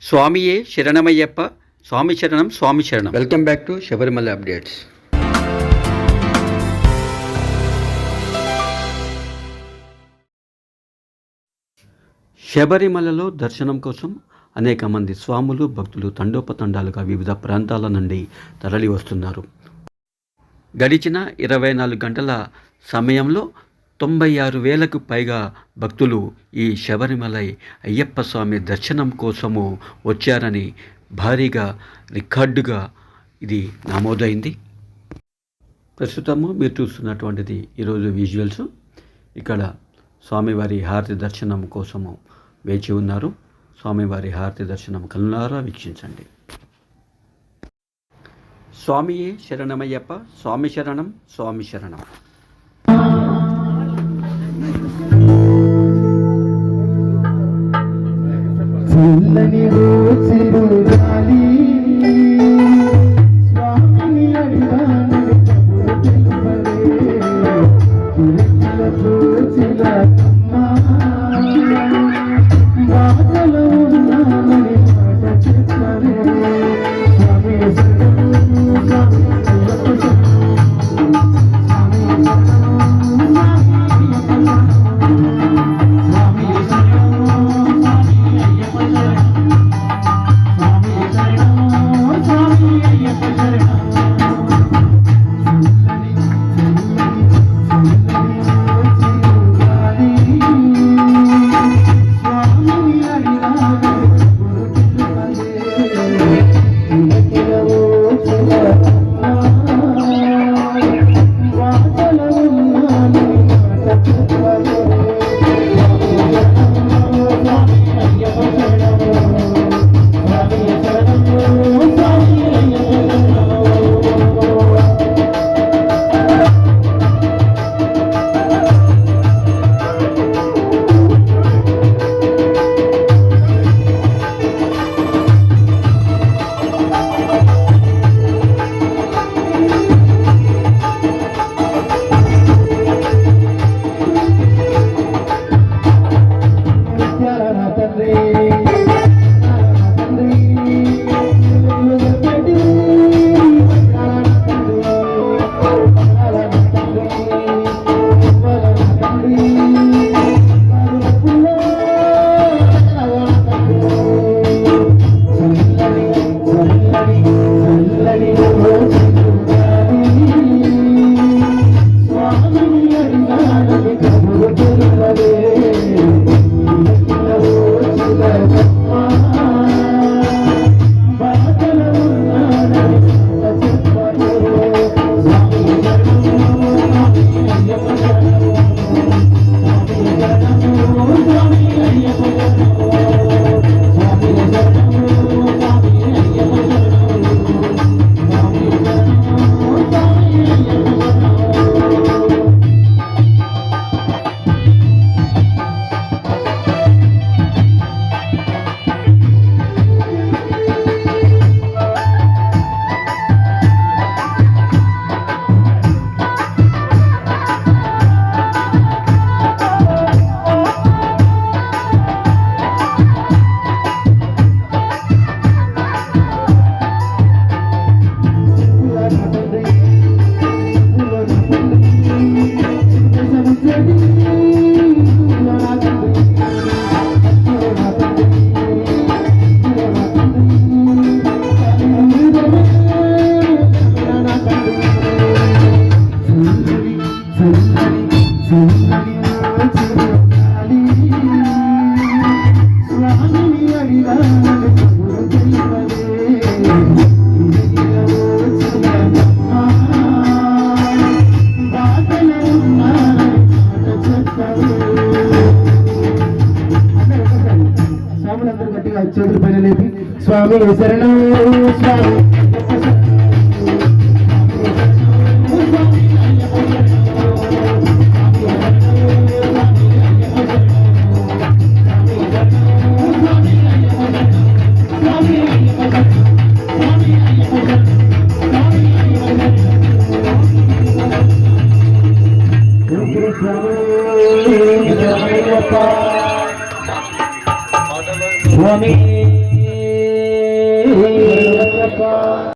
స్వామియే శరణమయ్యప్ప. స్వామి శరణం, స్వామి శరణం. Welcome back to Sabarimala updates. శబరిమలలో దర్శనం కోసం అనేక మంది స్వాములు, భక్తులు తండోపతండాలుగా వివిధ ప్రాంతాల నుండి తరలి వస్తున్నారు. గడిచిన 24 గంటల సమయంలో 96,000కు పైగా భక్తులు ఈ శబరిమలై అయ్యప్ప స్వామి దర్శనం కోసము వచ్చారని భారీగా రికార్డుగా ఇది నమోదైంది. ప్రస్తుతము మీరు చూస్తున్నటువంటిది ఈరోజు విజువల్స్. ఇక్కడ స్వామివారి హారతి దర్శనం కోసము వేచి ఉన్నారు. స్వామివారి హారతి దర్శనం కళ్ళారా వీక్షించండి. స్వామియే శరణమయ్యప్ప. స్వామి శరణం, స్వామి శరణం. చల్లని రోజులు గాలి స్వామిని అడిగాను బాధలో ఉన్నామని మాట చెప్పవే స్వామి చేతుల పైన లేపి స్వామి శరణం స్వామి